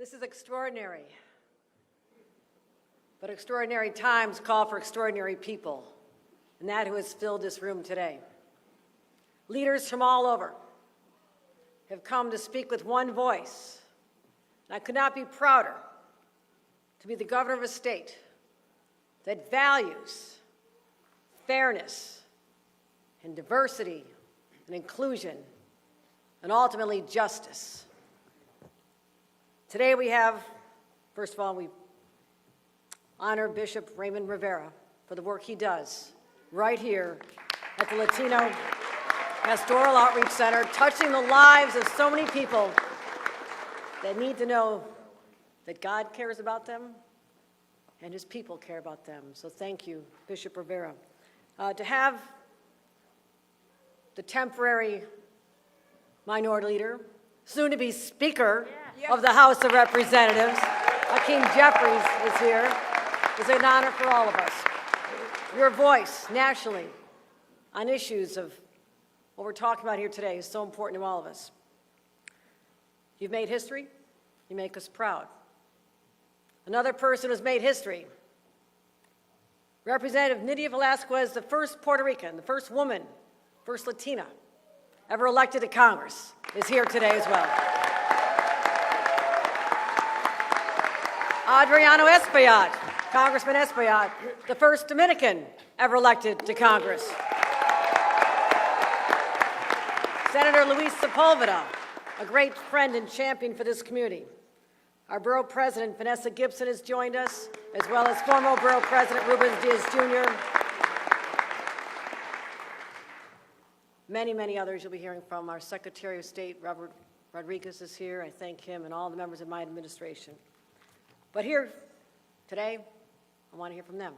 This is extraordinary, but extraordinary times call for extraordinary people, and that who has filled this room today. Leaders from all over have come to speak with one voice, and I could not be prouder to be the governor of a state that values fairness and diversity and inclusion and ultimately justice. Today we have, first of all, we honor Bishop Raymond Rivera for the work he does right here at the Latino Pastoral Outreach Center, touching the lives of so many people that need to know that God cares about them and his people care about them. So thank you, Bishop Rivera. To have the temporary minority leader, soon to be Speaker of the House of Representatives, Hakeem Jeffries, is here, is an honor for all of us. Your voice nationally on issues of what we're talking about here today is so important to all of us. You've made history. You make us proud. Another person who's made history, Representative Nydia Velasquez, the first Puerto Rican, the first woman, first Latina ever elected to Congress, is here today as well. Adriano Espaillat, Congressman Espaillat, the first Dominican ever elected to Congress. Senator Luis Sepulveda, a great friend and champion for this community. Our Borough President, Vanessa Gibson, has joined us, as well as former Borough President Ruben Diaz Jr. Many, many others you'll be hearing from. Our Secretary of State, Robert Rodriguez, is here. I thank him and all the members of my administration. But here today, I want to hear from them,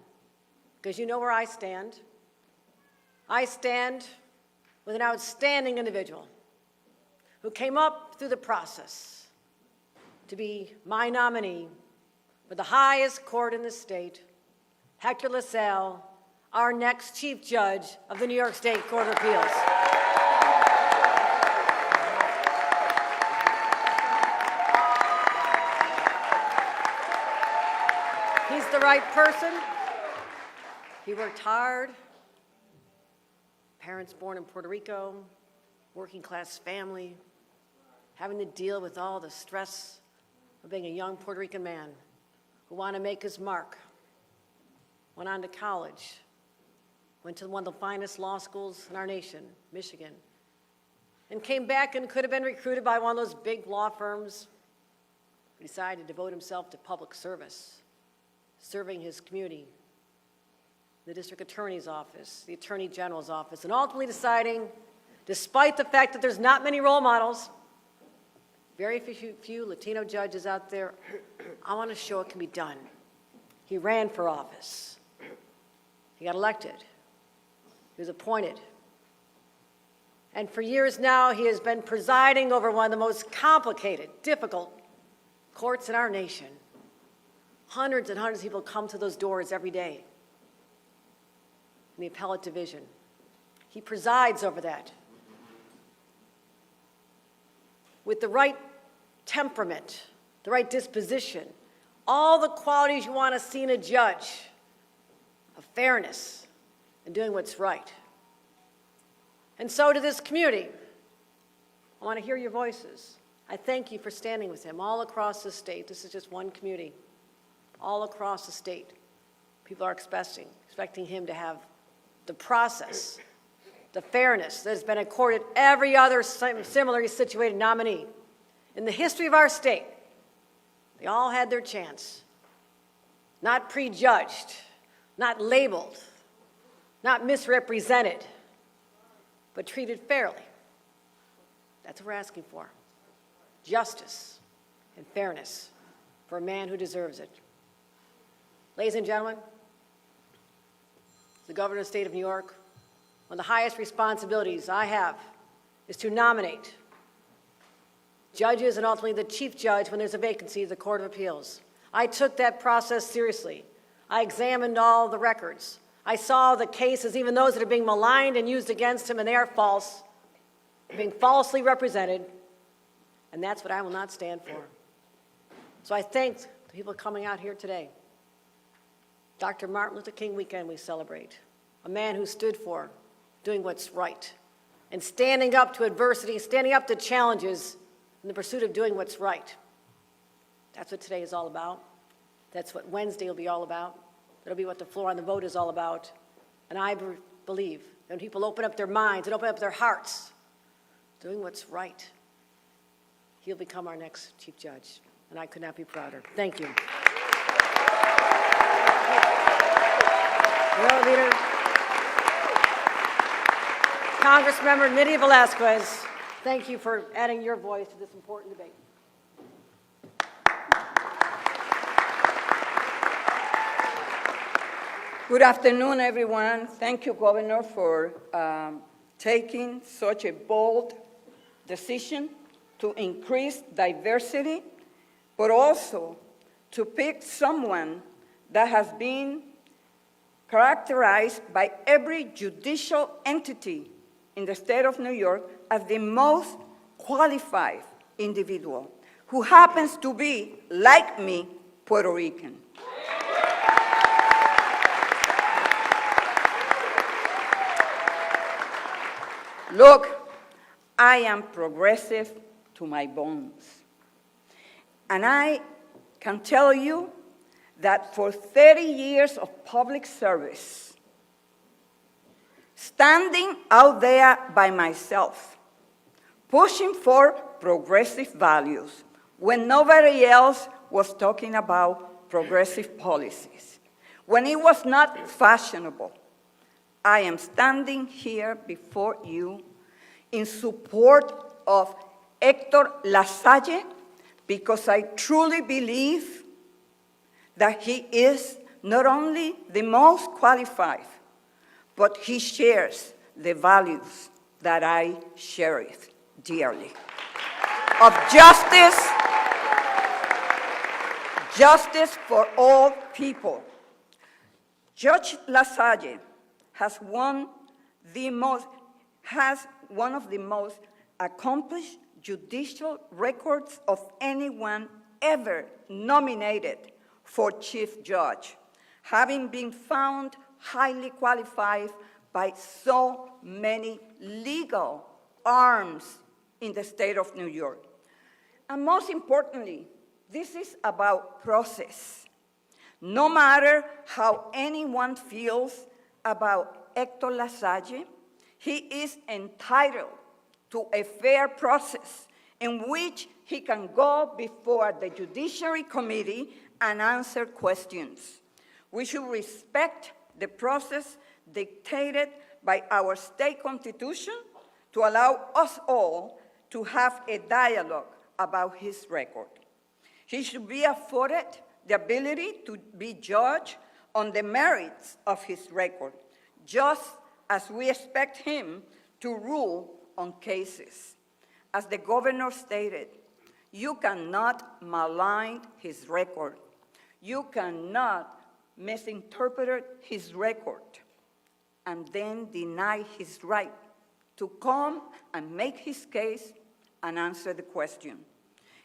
because you know where I stand. I stand with an outstanding individual who came up through the process to be my nominee for the highest court in the state, Hector LaSalle, our next Chief Judge of the New York State Court of Appeals. He's the right person. He worked hard. Parents born in Puerto Rico, working class family, having to deal with all the stress of being a young Puerto Rican man who wanted to make his mark, went on to college, went to one of the finest law schools in our nation, Michigan, and came back and could have been recruited by one of those big law firms, but decided to devote himself to public service, serving his community, the district attorney's office, the attorney general's office, and ultimately deciding, despite the fact that there's not many role models, very few Latino judges out there, I want to show it can be done. He ran for office. He got elected. He was appointed. And for years now, he has been presiding over one of the most complicated, difficult courts in our nation. Hundreds and hundreds of people come to those doors every day in the appellate division. He presides over that with the right temperament, the right disposition, all the qualities you want to see in a judge of fairness and doing what's right. And so to this community, I want to hear your voices. I thank you for standing with him all across the state. This is just one community. All across the state, people are expecting him to have the process, the fairness that has been accorded every other similarly situated nominee. In the history of our state, they all had their chance. Not prejudged, not labeled, not misrepresented, but treated fairly. That's what we're asking for. Justice and fairness for a man who deserves it. Ladies and gentlemen, the governor of the state of New York, one of the highest responsibilities I have is to nominate judges and ultimately the chief judge when there's a vacancy at the Court of Appeals. I took that process seriously. I examined all the records. I saw the cases, even those that are being maligned and used against him, and they are false, being falsely represented, and that's what I will not stand for. So I thank the people coming out here today. Dr. Martin Luther King weekend we celebrate. A man who stood for doing what's right and standing up to adversity, standing up to challenges in the pursuit of doing what's right. That's what today is all about. That's what Wednesday will be all about. That'll be what the floor on the vote is all about. And I believe that when people open up their minds and open up their hearts, doing what's right, he'll become our next chief judge. And I could not be prouder. Thank you. Your leader, Congressmember Nydia Velazquez, thank you for adding your voice to this important debate. Good afternoon, everyone. Thank you, Governor, for taking such a bold decision to increase diversity, but also to pick someone that has been characterized by every judicial entity in the state of New York as the most qualified individual, who happens to be, like me, Puerto Rican. Look, I am progressive to my bones. And I can tell you that for 30 years of public service, standing out there by myself, pushing for progressive values when nobody else was talking about progressive policies, when it was not fashionable, I am standing here before you in support of Hector LaSalle because I truly believe that he is not only the most qualified, but he shares the values that I cherish dearly. Of justice for all people. Judge LaSalle has one of the most accomplished judicial records of anyone ever nominated for chief judge, having been found highly qualified by so many legal arms in the state of New York. And most importantly, this is about process. No matter how anyone feels about Hector LaSalle, he is entitled to a fair process in which he can go before the Judiciary Committee and answer questions. We should respect the process dictated by our state constitution to allow us all to have a dialogue about his record. He should be afforded the ability to be judged on the merits of his record, just as we expect him to rule on cases. As the governor stated, you cannot malign his record. You cannot misinterpret his record and then deny his right to come and make his case and answer the question.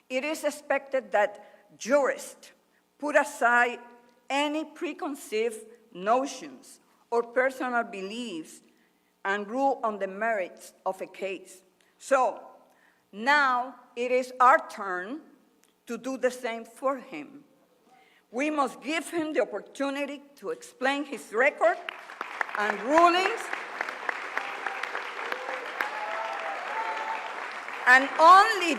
It is expected that jurists put aside any preconceived notions or personal beliefs and rule on the merits of a case. So now it is our turn to do the same for him. We must give him the opportunity to explain his record and rulings, and only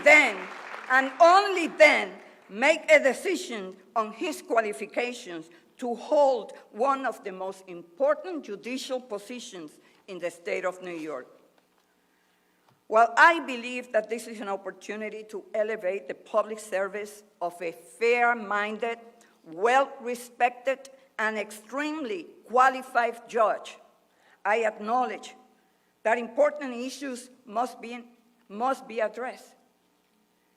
then make a decision on his qualifications to hold one of the most important judicial positions in the state of New York. Well, I believe that this is an opportunity to elevate the public service of a fair-minded, well-respected, and extremely qualified judge. I acknowledge that important issues must be addressed,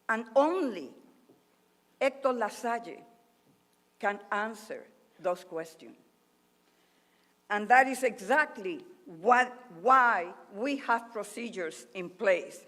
and only Hector LaSalle can answer those questions. And that is exactly why we have procedures in place.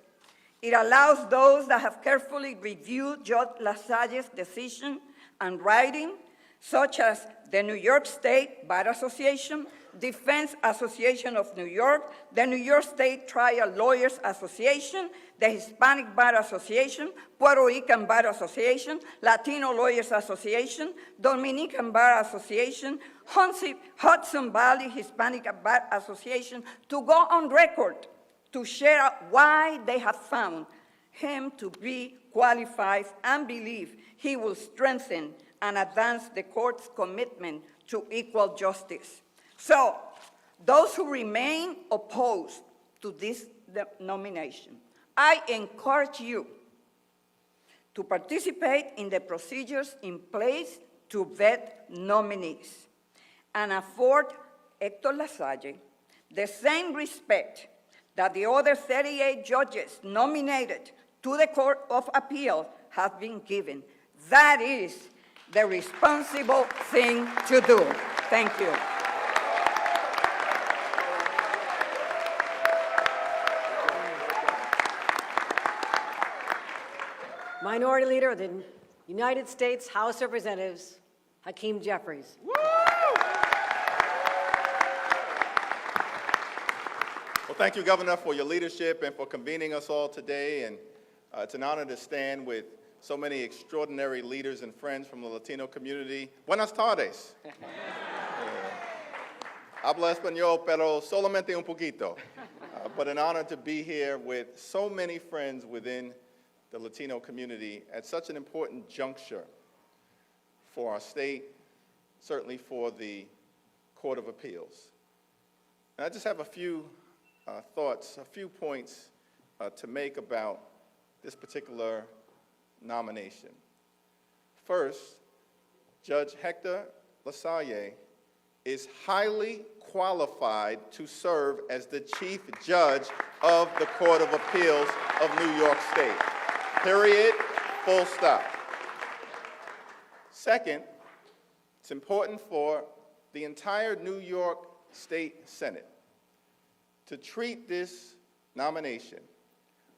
It allows those that have carefully reviewed Judge LaSalle's decision and writing, such as the New York State Bar Association, Defense Association of New York, the New York State Trial Lawyers Association, the Hispanic Bar Association, Puerto Rican Bar Association, Latino Lawyers Association, Dominican Bar Association, Hudson Valley Hispanic Bar Association, to go on record to share why they have found him to be qualified and believe he will strengthen and advance the court's commitment to equal justice. So, those who remain opposed to this nomination, I encourage you to participate in the procedures in place to vet nominees and afford Hector LaSalle the same respect that the other 38 judges nominated to the Court of Appeal have been given. That is the responsible thing to do. Thank you. Minority Leader of the United States House of Representatives, Hakeem Jeffries. Well, thank you, Governor, for your leadership and for convening us all today. And it's an honor to stand with so many extraordinary leaders and friends from the Latino community. Buenas tardes. Habla español, pero solamente un poquito. But an honor to be here with so many friends within the Latino community at such an important juncture for our state, certainly for the Court of Appeals. And I just have a few thoughts, a few points to make about this particular nomination. First, Judge Hector LaSalle is highly qualified to serve as the Chief Judge of the Court of Appeals of New York State. Period, full stop. Second, it's important for the entire New York State Senate to treat this nomination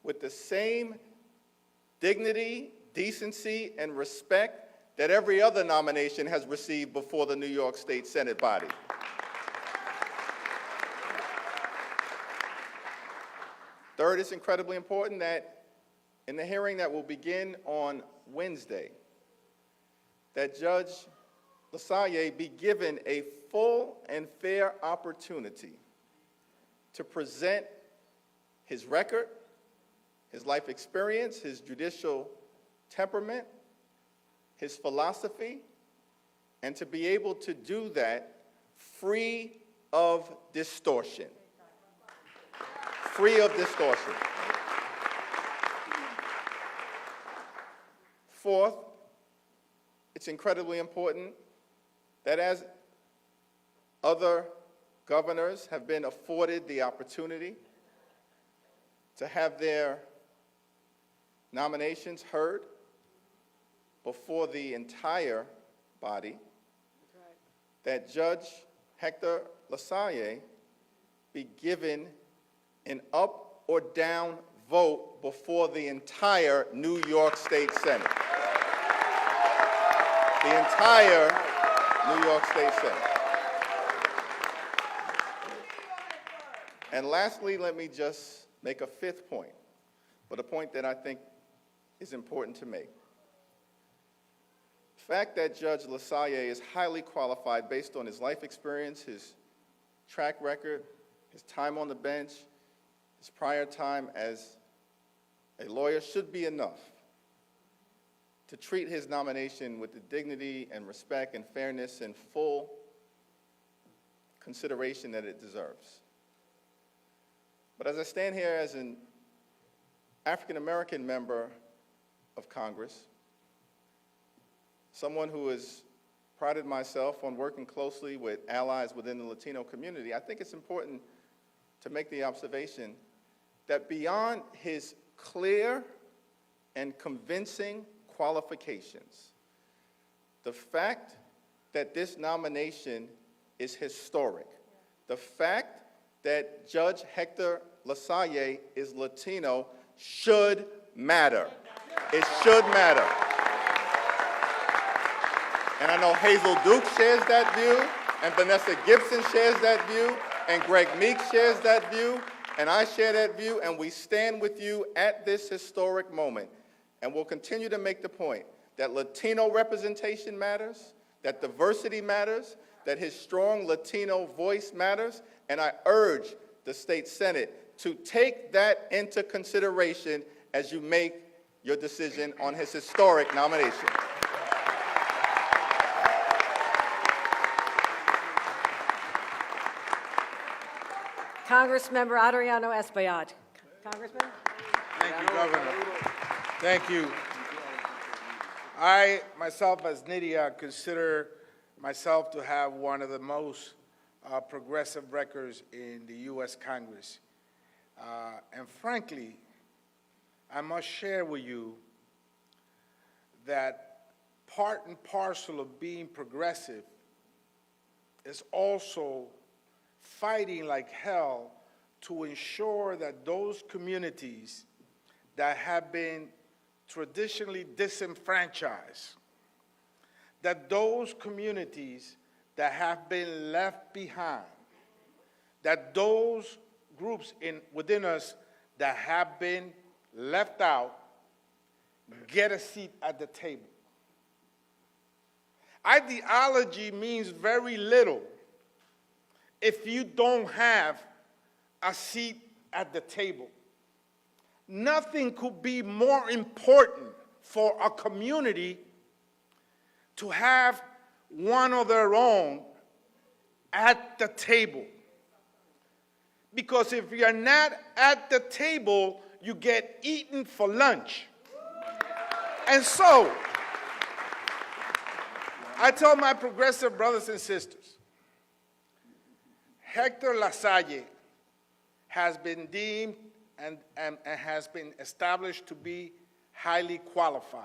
with the same dignity, decency, and respect that every other nomination has received before the New York State Senate body. Third, it's incredibly important that in the hearing that will begin on Wednesday, that Judge LaSalle be given a full and fair opportunity to present his record, his life experience, his judicial temperament, his philosophy, and to be able to do that free of distortion. Free of distortion. Fourth, it's incredibly important that as other governors have been afforded the opportunity to have their nominations heard before the entire body, that Judge Hector LaSalle be given an up or down vote before the entire New York State Senate. The entire New York State Senate. And lastly, let me just make a fifth point, but a point that I think is important to make. The fact that Judge LaSalle is highly qualified based on his life experience, his track record, his time on the bench, his prior time as a lawyer should be enough to treat his nomination with the dignity and respect and fairness and full consideration that it deserves. But as I stand here as an African-American member of Congress, someone who has prided myself on working closely with allies within the Latino community, I think it's important to make the observation that beyond his clear and convincing qualifications, the fact that this nomination is historic, the fact that Judge Hector LaSalle is Latino, should matter. It should matter. And I know Hazel Duke shares that view, and Vanessa Gibson shares that view, and Greg Meeks shares that view, and I share that view, and we stand with you at this historic moment. And we'll continue to make the point that Latino representation matters, that diversity matters, that his strong Latino voice matters, and I urge the state Senate to take that into consideration as you make your decision on his historic nomination. Congressmember Adriano Espaillat. Congressman? Thank you, Governor. Thank you. I, myself, as Nydia, consider myself to have one of the most progressive records in the U.S. Congress. And frankly, I must share with you that part and parcel of being progressive is also fighting like hell to ensure that those communities that have been traditionally disenfranchised, that those communities that have been left behind, that those groups within us that have been left out get a seat at the table. Ideology means very little if you don't have a seat at the table. Nothing could be more important for a community to have one of their own at the table. Because if you're not at the table, you get eaten for lunch. And so, I tell my progressive brothers and sisters, Hector LaSalle has been deemed and has been established to be highly qualified.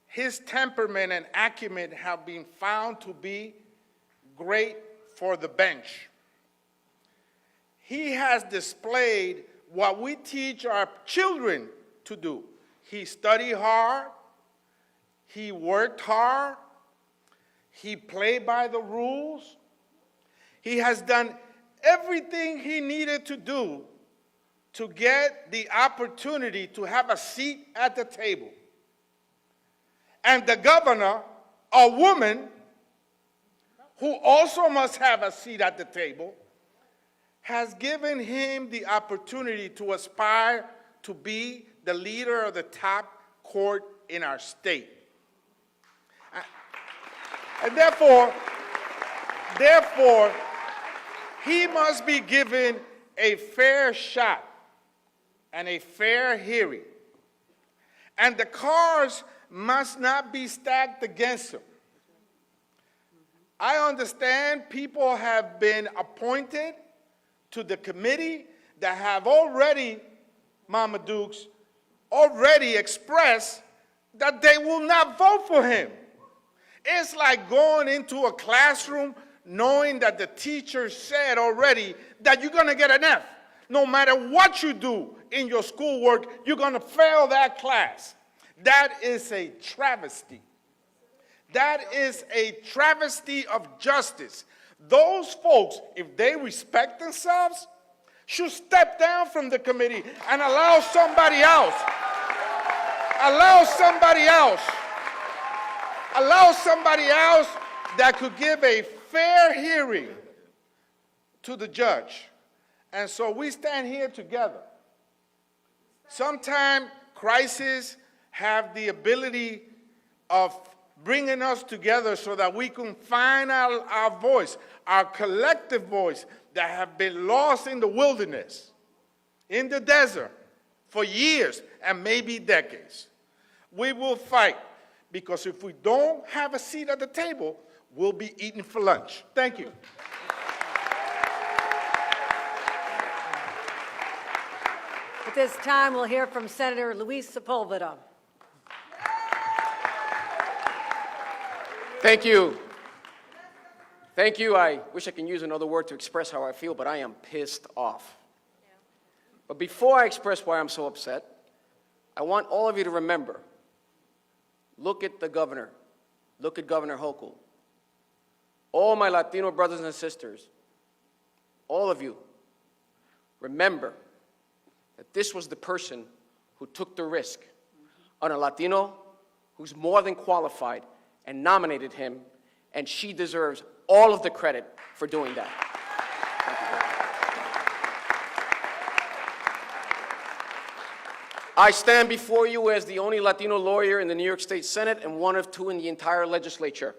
His temperament and acumen have been found to be great for the bench. He has displayed what we teach our children to do. He studied hard, he worked hard, he played by the rules, he has done everything he needed to do to get the opportunity to have a seat at the table. And the governor, a woman who also must have a seat at the table, has given him the opportunity to aspire to be the leader of the top court in our state. And therefore, he must be given a fair shot and a fair hearing. And the cards must not be stacked against him. I understand people have been appointed to the committee that have already, Mama Dukes, already expressed that they will not vote for him. It's like going into a classroom knowing that the teacher said already that you're going to get an F. No matter what you do in your schoolwork, you're going to fail that class. That is a travesty. That is a travesty of justice. Those folks, if they respect themselves, should step down from the committee and allow somebody else. Allow somebody else that could give a fair hearing to the judge. And so we stand here together. Sometimes crises have the ability of bringing us together so that we can find our voice, our collective voice that have been lost in the wilderness, in the desert, for years and maybe decades. We will fight, because if we don't have a seat at the table, we'll be eating for lunch. Thank you. At this time, we'll hear from Senator Luis Sepulveda. Thank you. Thank you. I wish I could use another word to express how I feel, but I am pissed off. But before I express why I'm so upset, I want all of you to remember, look at the governor. Look at Governor Hochul. All my Latino brothers and sisters, all of you, remember that this was the person who took the risk on a Latino who's more than qualified and nominated him, and she deserves all of the credit for doing that. I stand before you as the only Latino lawyer in the New York State Senate and one of two in the entire legislature.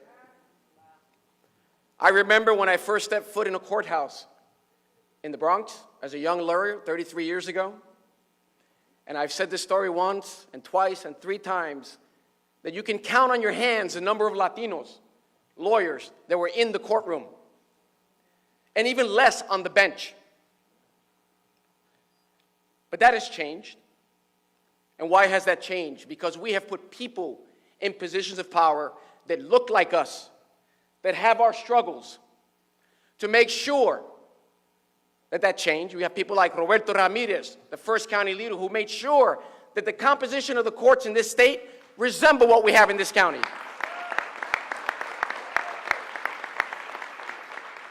I remember when I first stepped foot in a courthouse in the Bronx as a young lawyer 33 years ago. And I've said this story once and twice and 3 times, that you can count on your hands the number of Latinos, lawyers, that were in the courtroom, and even less on the bench. But that has changed. And why has that changed? Because we have put people in positions of power that look like us, that have our struggles, to make sure that changed. We have people like Roberto Ramirez, the first county leader, who made sure that the composition of the courts in this state resemble what we have in this county.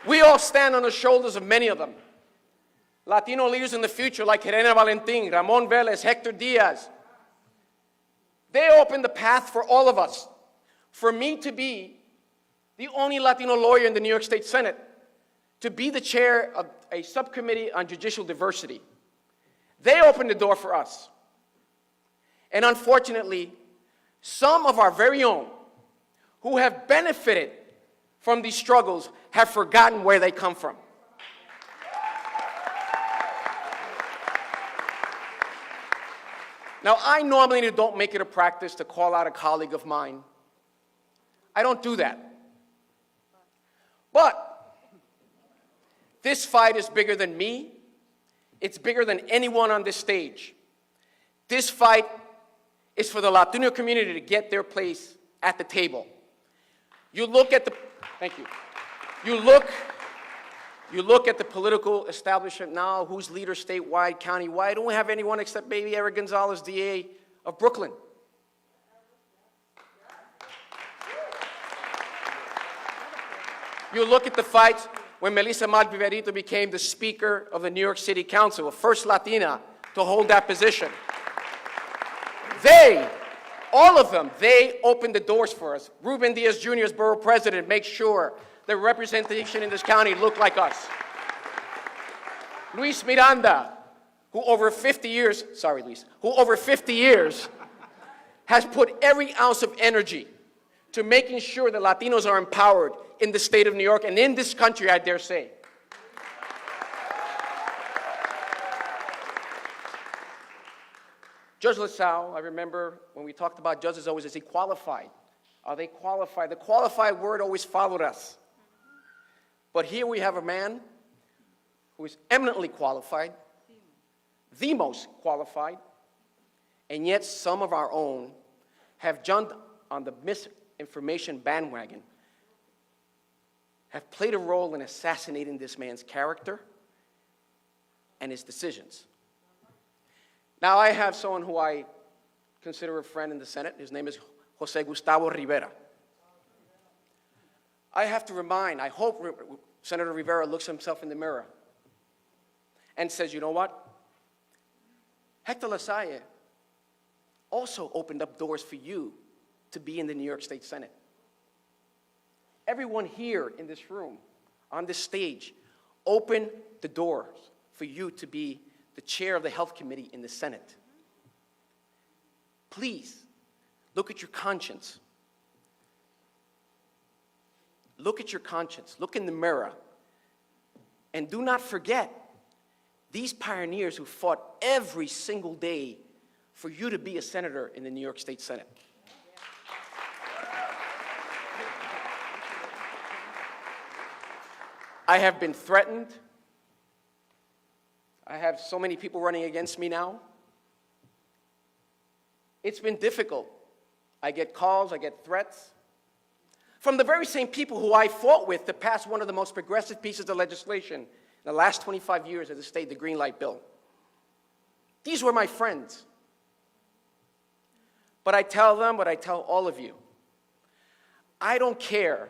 We all stand on the shoulders of many of them. Latino leaders in the future like Helena Valentin, Ramon Vélez, Hector Diaz. They opened the path for all of us. For me to be the only Latino lawyer in the New York State Senate, to be the chair of a subcommittee on judicial diversity. They opened the door for us. And unfortunately, some of our very own who have benefited from these struggles have forgotten where they come from. Now, I normally don't make it a practice to call out a colleague of mine. I don't do that. But this fight is bigger than me. It's bigger than anyone on this stage. This fight is for the Latino community to get their place at the table. You look at the, thank you. You look at the political establishment now, who's leader statewide, countywide. I don't have anyone except maybe Eric Gonzalez, DA of Brooklyn. You look at the fight when Marissa MarkViverito became the Speaker of the New York City Council, a first Latina to hold that position. They, all of them, they opened the doors for us. Ruben Diaz Jr. as borough president makes sure the representation in this county looked like us. Luis Miranda, who over 50 years has put every ounce of energy to making sure that Latinos are empowered in the state of New York and in this country, I dare say. Judge LaSalle, I remember when we talked about judges always, is he qualified? Are they qualified? The qualified word always followed us. But here we have a man who is eminently qualified, the most qualified, and yet some of our own have jumped on the misinformation bandwagon, have played a role in assassinating this man's character and his decisions. Now, I have someone who I consider a friend in the Senate. His name is Jose Gustavo Rivera. I have to remind, I hope Senator Rivera looks himself in the mirror and says, you know what? Hector LaSalle also opened up doors for you to be in the New York State Senate. Everyone here in this room, on this stage, opened the doors for you to be the chair of the Health Committee in the Senate. Please, look at your conscience. Look at your conscience. Look in the mirror. And do not forget these pioneers who fought every single day for you to be a senator in the New York State Senate. I have been threatened. I have so many people running against me now. It's been difficult. I get calls, I get threats from the very same people who I fought with to pass one of the most progressive pieces of legislation in the last 25 years of the state, the Green Light Bill. These were my friends. But I tell them what I tell all of you. I don't care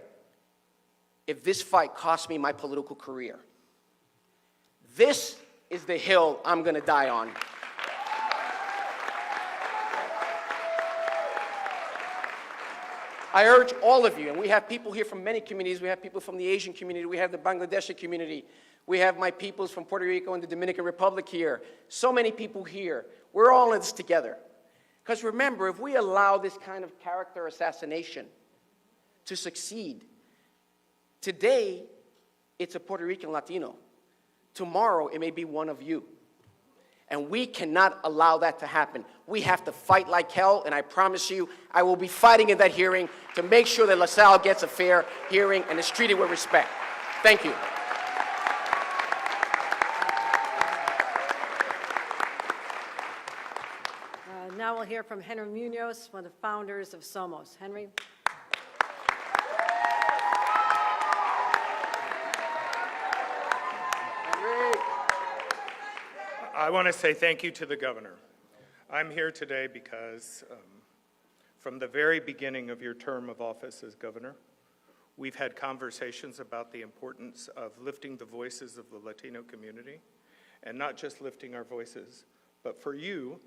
if this fight costs me my political career. This is the hill I'm going to die on. I urge all of you, and we have people here from many communities. We have people from the Asian community. We have the Bangladeshi community. We have my peoples from Puerto Rico and the Dominican Republic here. So many people here. We're all in this together. Because remember, if we allow this kind of character assassination to succeed, today it's a Puerto Rican Latino. Tomorrow it may be one of you. And we cannot allow that to happen. We have to fight like hell, and I promise you, I will be fighting in that hearing to make sure that LaSalle gets a fair hearing and is treated with respect. Thank you. Now we'll hear from Henry Munoz, one of the founders of Somos. Henry. I want to say thank you to the governor. I'm here today because from the very beginning of your term of office as governor, we've had conversations about the importance of lifting the voices of the Latino community, and not just lifting our voices, but for you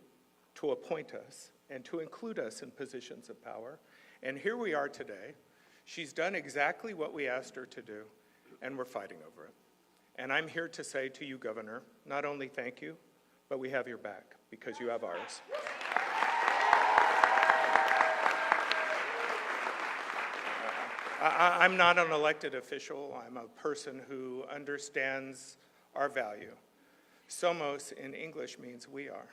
to appoint us and to include us in positions of power. And here we are today. She's done exactly what we asked her to do, and we're fighting over it. And I'm here to say to you, Governor, not only thank you, but we have your back, because you have ours. I'm not an elected official. I'm a person who understands our value. Somos in English means we are.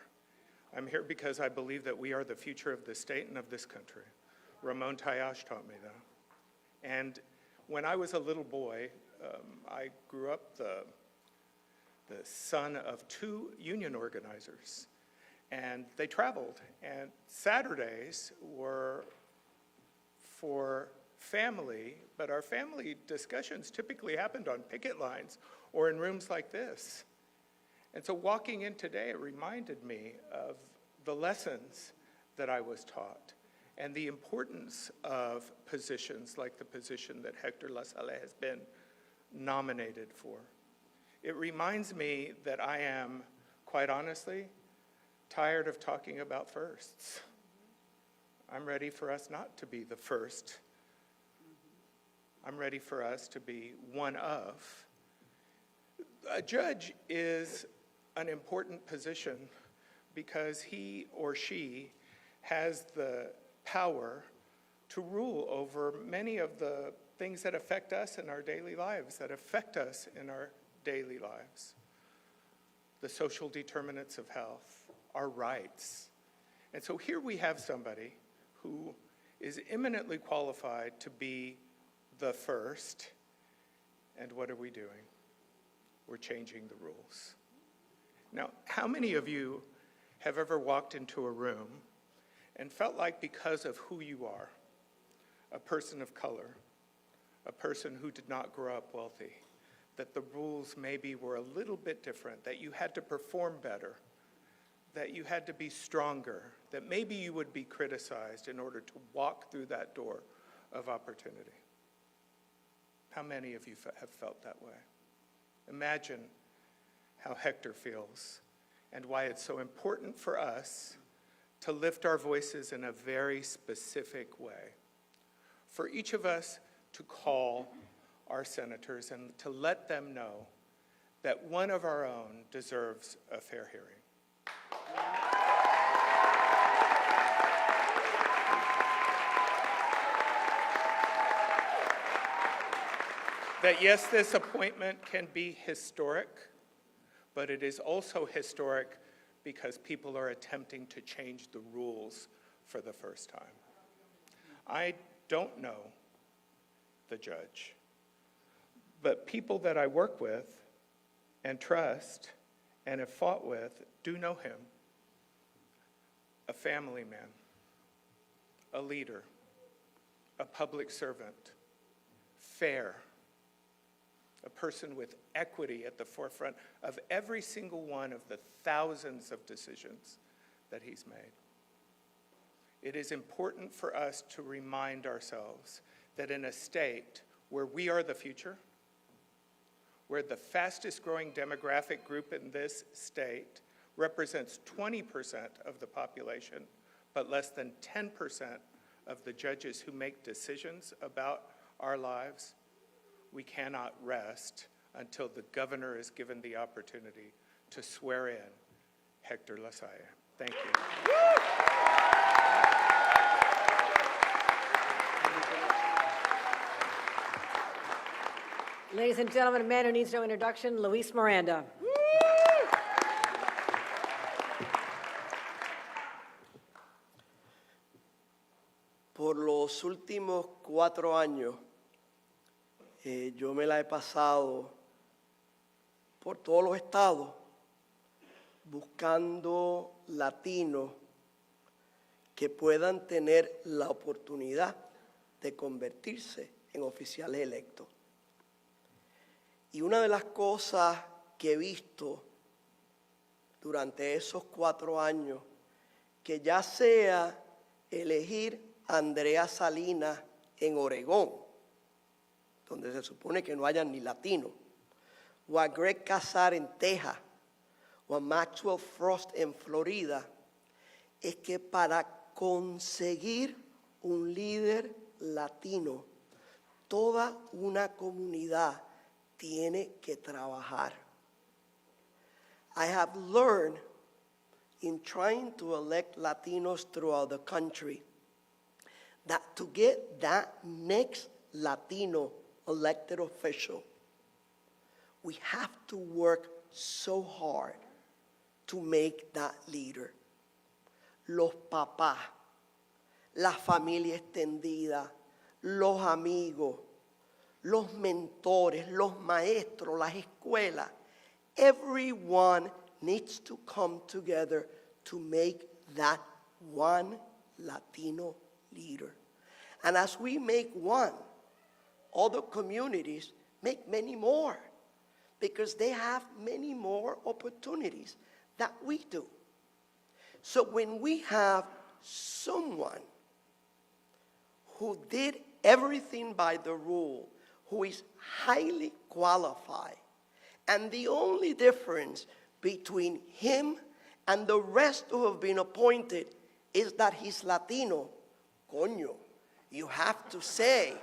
I'm here because I believe that we are the future of the state and of this country. Ramon Tayash taught me that. And when I was a little boy, I grew up the son of two union organizers, and they traveled, and Saturdays were for family, but our family discussions typically happened on picket lines or in rooms like this. And so walking in today, it reminded me of the lessons that I was taught and the importance of positions like the position that Hector LaSalle has been nominated for. It reminds me that I am, quite honestly, tired of talking about firsts. I'm ready for us not to be the first. I'm ready for us to be one of. A judge is an important position because he or she has the power to rule over many of the things that affect us in our daily lives, the social determinants of health, our rights. And so here we have somebody who is eminently qualified to be the first. And what are we doing? We're changing the rules. Now, how many of you have ever walked into a room and felt like because of who you are, a person of color, a person who did not grow up wealthy, that the rules maybe were a little bit different, that you had to perform better, that you had to be stronger, that maybe you would be criticized in order to walk through that door of opportunity? How many of you have felt that way? Imagine how Hector feels and why it's so important for us to lift our voices in a very specific way. For each of us to call our senators and to let them know that one of our own deserves a fair hearing. That yes, this appointment can be historic, but it is also historic because people are attempting to change the rules for the first time. I don't know the judge, but people that I work with and trust and have fought with do know him. A family man, a leader, a public servant, fair, a person with equity at the forefront of every single one of the thousands of decisions that he's made. It is important for us to remind ourselves that in a state where we are the future, where the fastest growing demographic group in this state represents 20% of the population, but less than 10% of the judges who make decisions about our lives, we cannot rest until the governor is given the opportunity to swear in Hector LaSalle. Thank you. Ladies and gentlemen, a man who needs no introduction, Luis Miranda. Por los últimos 4 años, yo me la he pasado por todos los estados buscando latinos que puedan tener la oportunidad de convertirse en oficiales electos. Y una de las cosas que he visto durante esos 4 años, que ya sea elegir a Andrea Salinas en Oregón, donde se supone que no haya ni latinos, o a Greg Casar en Texas, o a Maxwell Frost en Florida, es que para conseguir un líder latino, toda una comunidad tiene que trabajar. I have learned in trying to elect Latinos throughout the country that to get that next Latino elected official, we have to work so hard to make that leader. Los papás, la familia extendida, los amigos, los mentores, los maestros, las escuelas, everyone needs to come together to make that one Latino leader. And as we make one, other communities make many more because they have many more opportunities that we do. So when we have someone who did everything by the rule, who is highly qualified, and the only difference between him and the rest who have been appointed is that he's Latino, coño, you have to say,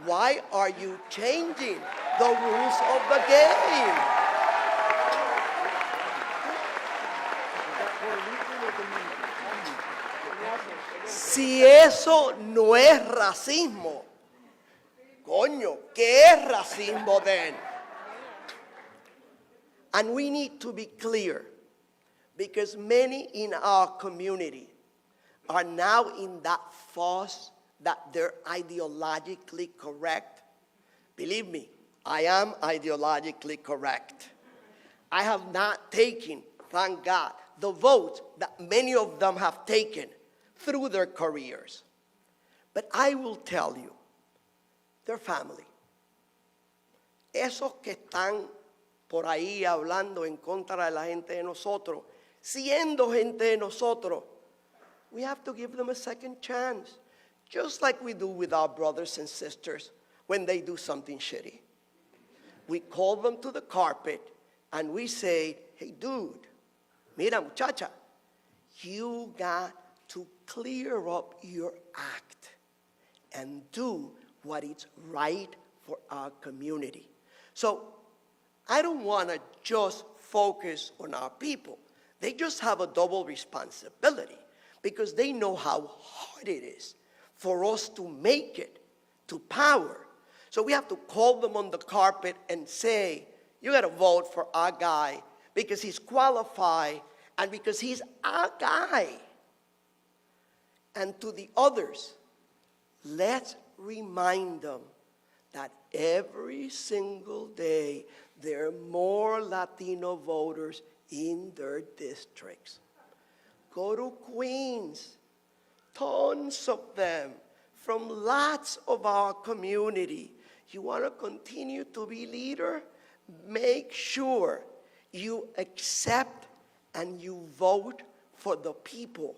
why are you changing the rules of the game? Si eso no es racismo, coño, ¿qué es racismo then? And we need to be clear, because many in our community are now in that fuss that they're ideologically correct. Believe me, I am ideologically correct. I have not taken, thank God, the votes that many of them have taken through their careers. But I will tell you, their family, esos que están por ahí hablando en contra de la gente de nosotros, siendo gente de nosotros, we have to give them a second chance, just like we do with our brothers and sisters when they do something shitty. We call them to the carpet and we say, hey dude, mira muchacha, you got to clear up your act and do what is right for our community. So I don't want to just focus on our people. They just have a double responsibility because they know how hard it is for us to make it to power. So we have to call them on the carpet and say, you got to vote for our guy because he's qualified and because he's our guy. And to the others, let's remind them that every single day there are more Latino voters in their districts. Go to Queens, tons of them from lots of our community. you want to continue to be leader, make sure you accept and you vote for the people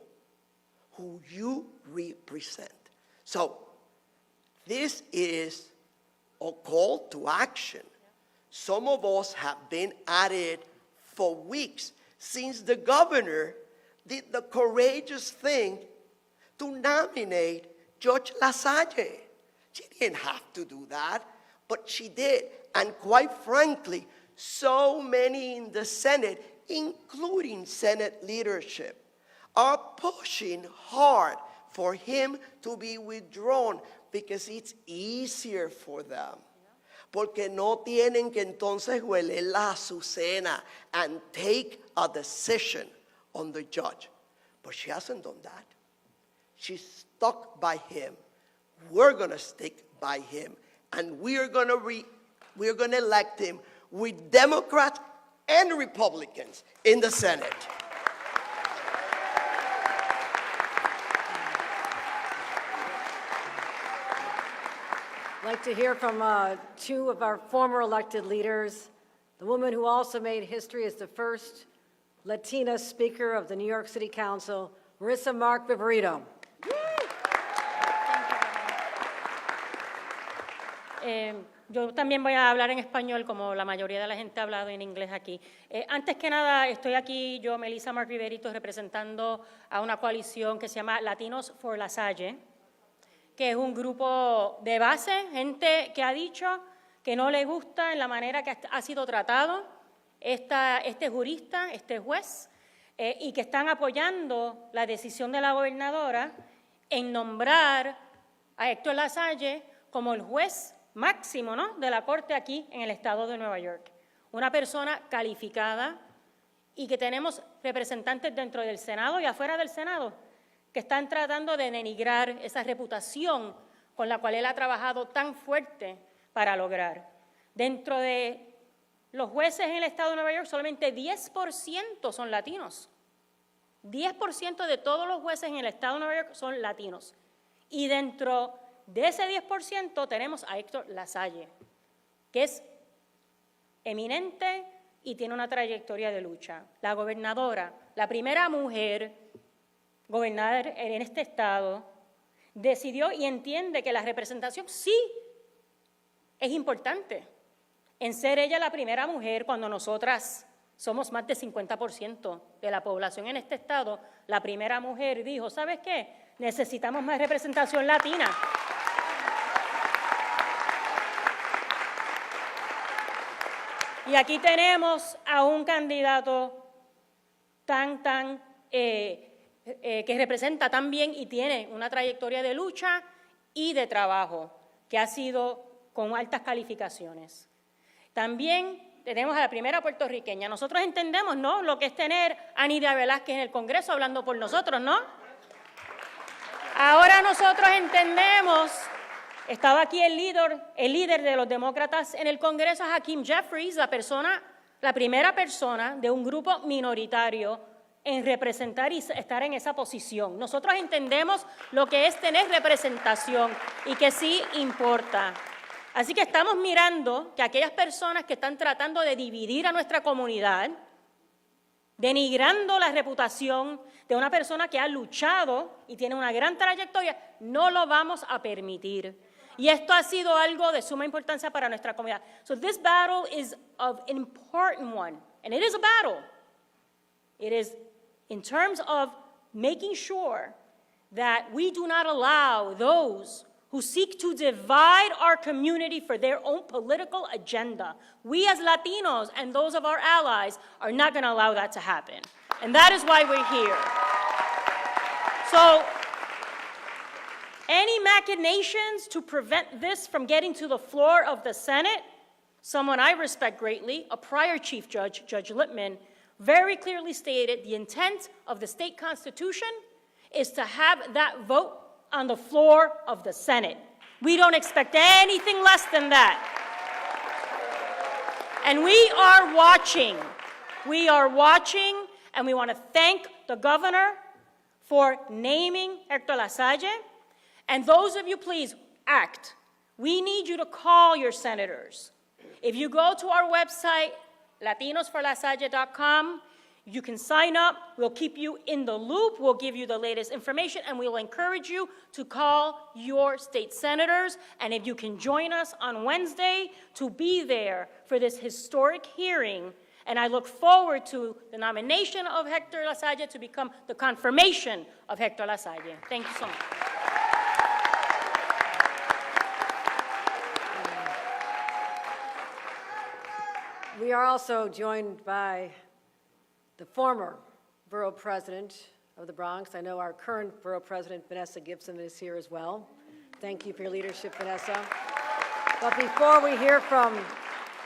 who you represent. So this is a call to action. Some of us have been at it for weeks since the governor did the courageous thing to nominate Judge LaSalle. She didn't have to do that, but she did. And quite frankly, so many in the Senate, including Senate leadership, are pushing hard for him to be withdrawn because it's easier for them. Porque no tienen que entonces hueler la azucena and take a decision on the judge. But she hasn't done that. She's stuck by him. We're going to stick by him. And we're going to elect him with Democrats and Republicans in the Senate. I'd like to hear from two of our former elected leaders. The woman who also made history as the first Latina Speaker of the New York City Council, Marissa MarkViverito. Yo también voy a hablar en español, como la mayoría de la gente ha hablado en inglés aquí. Antes que nada, estoy aquí, yo, Marissa MarkViverito, representando a una coalición que se llama Latinos for LaSalle, que es un grupo de base, gente que ha dicho que no le gusta en la manera que ha sido tratado este jurista, este juez, y que están apoyando la decisión de la gobernadora en nombrar a Hector LaSalle como el juez máximo, ¿no?, de la Corte aquí en el estado de Nueva York. Una persona calificada y que tenemos representantes dentro del Senado y afuera del Senado que están tratando de denigrar esa reputación con la cual él ha trabajado tan fuerte para lograr. Dentro de los jueces en el estado de Nueva York, solamente 10% son latinos. 10% de todos los jueces en el estado de Nueva York son latinos. Y dentro de ese 10% tenemos a Hector LaSalle, que es eminente y tiene una trayectoria de lucha. La gobernadora, la primera mujer gobernadora en este estado, decidió y entiende que la representación sí es importante. En ser ella la primera mujer, cuando nosotras somos más del 50% de la población en este estado, la primera mujer dijo, ¿sabes qué? Necesitamos más representación latina. Y aquí tenemos a un candidato que representa tan bien y tiene una trayectoria de lucha y de trabajo, que ha sido con altas calificaciones. También tenemos a la primera puertorriqueña. Nosotros entendemos, ¿no?, lo que es tener a Nydia Velázquez en el Congreso hablando por nosotros, ¿no? Ahora nosotros entendemos, estaba aquí el líder de los demócratas en el Congreso, Hakeem Jeffries, la primera persona de un grupo minoritario en representar y estar en esa posición. Nosotros entendemos lo que es tener representación y que sí importa. Así que estamos mirando que aquellas personas que están tratando de dividir a nuestra comunidad, denigrando la reputación de una persona que ha luchado y tiene una gran trayectoria, no lo vamos a permitir. Y esto ha sido algo de suma importancia para nuestra comunidad. So this battle is an important one, and it is a battle. It is in terms of making sure that we do not allow those who seek to divide our community for their own political agenda. We as Latinos and those of our allies are not going to allow that to happen. And that is why we're here. So, any machinations to prevent this from getting to the floor of the Senate, someone I respect greatly, a prior Chief Judge, Judge Lippman, very clearly stated the intent of the state constitution is to have that vote on the floor of the Senate. We don't expect anything less than that. And we are watching. We are watching, and we want to thank the governor for naming Hector LaSalle. And those of you, please, act. We need you to call your senators. If you go to our website, latinosforlasalle.com, you can sign up. We'll keep you in the loop. We'll give you the latest information, and we will encourage you to call your state senators. And if you can join us on Wednesday to be there for this historic hearing, and I look forward to the nomination of Hector LaSalle to become the confirmation of Hector LaSalle. Thank you so much. We are also joined by the former borough president of the Bronx. I know our current borough president, Vanessa Gibson, is here as well. Thank you for your leadership, Vanessa. But before we hear from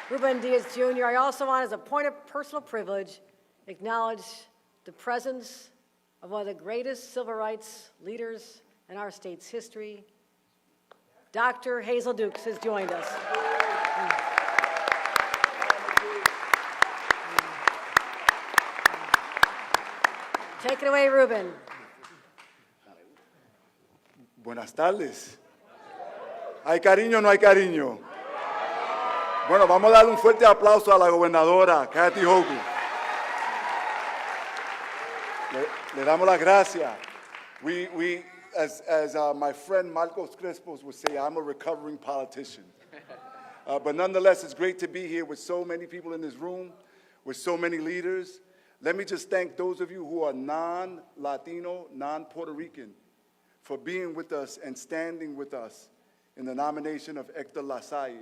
Ruben Diaz Jr., I also want, as a point of personal privilege, acknowledge the presence of one of the greatest civil rights leaders in our state's history. Dr. Hazel Dukes has joined us. Take it away, Ruben. Buenas tardes. ¿Hay cariño o no hay cariño? Bueno, vamos a darle un fuerte aplauso a la gobernadora, Kathy Hochul. Le damos las gracias. As my friend Marcos Crespos would say, I'm a recovering politician. But nonetheless, it's great to be here with so many people in this room, with so many leaders. Let me just thank those of you who are non-Latino, non-Puerto Rican, for being with us and standing with us in the nomination of Hector LaSalle.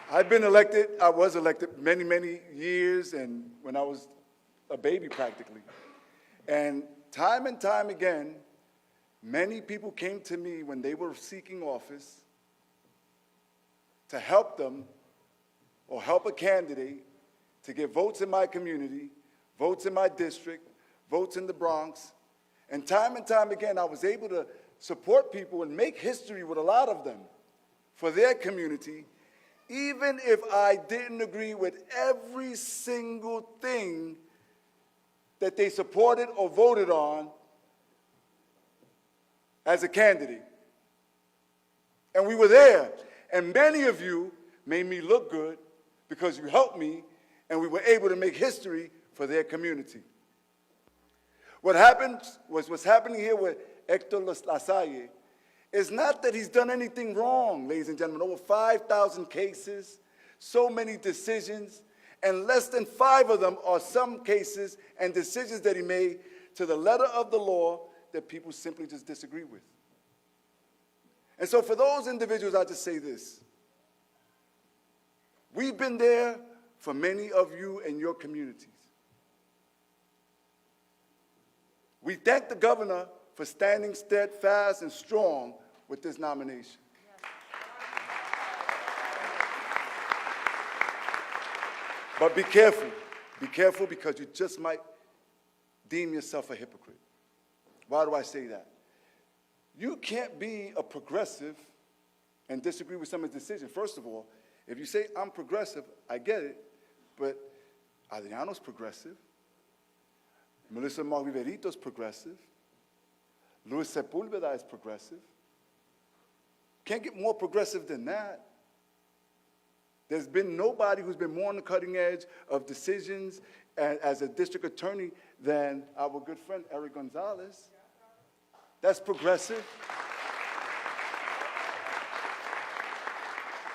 I was elected many, many years, and when I was a baby practically. And time again, many people came to me when they were seeking office to help them or help a candidate to get votes in my community, votes in my district, votes in the Bronx. And time again, I was able to support people and make history with a lot of them for their community, even if I didn't agree with every single thing that they supported or voted on as a candidate. And we were there. And many of you made me look good because you helped me, and we were able to make history for their community. What's happening here with Hector LaSalle is not that he's done anything wrong, ladies and gentlemen. Over 5,000 cases, so many decisions, and less than 5 of them are some cases and decisions that he made to the letter of the law that people simply just disagree with. And so for those individuals, I just say this. We've been there for many of you and your communities. We thank the governor for standing steadfast and strong with this nomination. But be careful because you just might deem yourself a hypocrite. Why do I say that? You can't be a progressive and disagree with someone's decision. First of all, if you say, I'm progressive, I get it, but Adriano's progressive, Marissa MarkViverito is progressive, Luis Sepulveda is progressive. Can't get more progressive than that. There's been nobody who's been more on the cutting edge of decisions as a district attorney than our good friend Eric Gonzalez. That's progressive.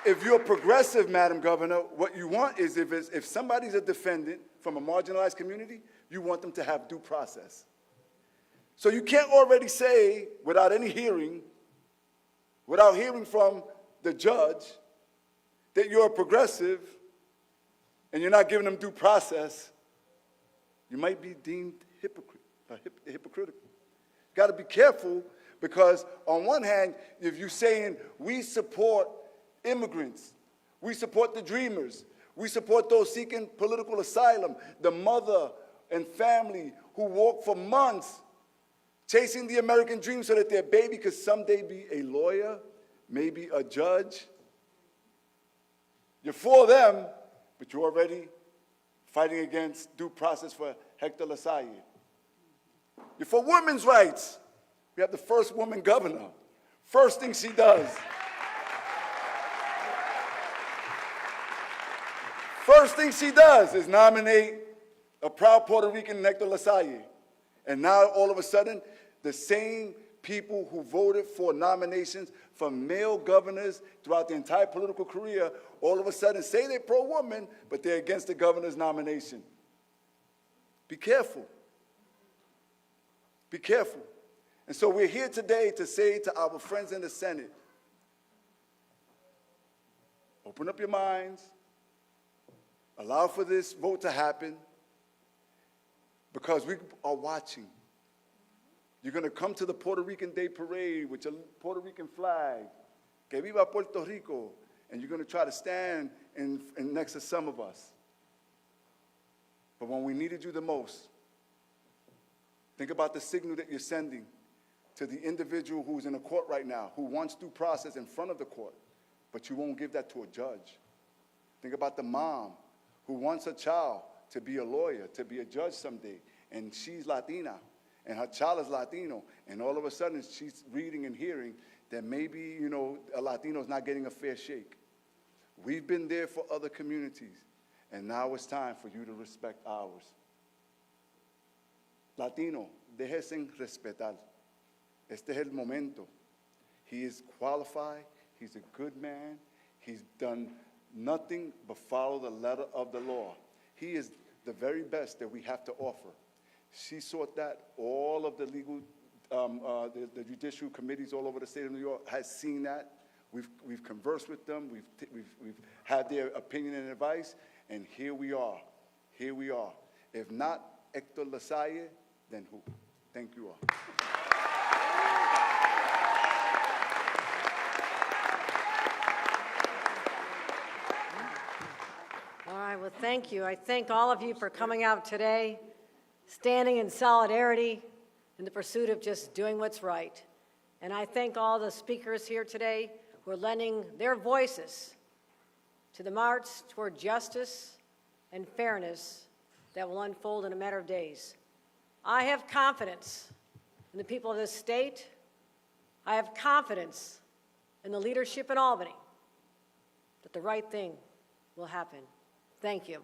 If you're progressive, Madam Governor, what you want is if somebody's a defendant from a marginalized community, you want them to have due process. So you can't already say, without any hearing, without hearing from the judge, that you're a progressive and you're not giving them due process. You might be deemed hypocritical. Got to be careful because on one hand, if you're saying we support immigrants, we support the dreamers, we support those seeking political asylum, the mother and family who walk for months chasing the American dream so that their baby could someday be a lawyer, maybe a judge. You're for them, but you're already fighting against due process for Hector LaSalle. You're for women's rights. We have the first woman governor. First thing she does. First thing she does is nominate a proud Puerto Rican, Hector LaSalle. And now, all of a sudden, the same people who voted for nominations for male governors throughout the entire political career, all of a sudden say they're pro-woman, but they're against the governor's nomination. Be careful. Be careful. And so we're here today to say to our friends in the Senate, open up your minds, allow for this vote to happen, because we are watching. You're going to come to the Puerto Rican Day Parade with your Puerto Rican flag, que viva Puerto Rico, and you're going to try to stand in next to some of us. But when we needed you the most, think about the signal that you're sending to the individual who's in a court right now, who wants due process in front of the court, but you won't give that to a judge. Think about the mom who wants her child to be a lawyer, to be a judge someday, and she's Latina, and her child is Latino, and all of a sudden she's reading and hearing that maybe, you know, a Latino is not getting a fair shake. We've been there for other communities, and now it's time for you to respect ours. Latino, déjense respetar. Este es el momento. He is qualified. He's a good man. He's done nothing but follow the letter of the law. He is the very best that we have to offer. She sought that. All of the legal, the judicial committees all over the state of New York has seen that. We've conversed with them. We've had their opinion and advice, and here we are. Here we are. If not Hector LaSalle, then who? Thank you all. All right, well, thank you. I thank all of you for coming out today, standing in solidarity in the pursuit of just doing what's right. And I thank all the speakers here today who are lending their voices to the march toward justice and fairness that will unfold in a matter of days. I have confidence in the people of this state. I have confidence in the leadership in Albany that the right thing will happen. Thank you.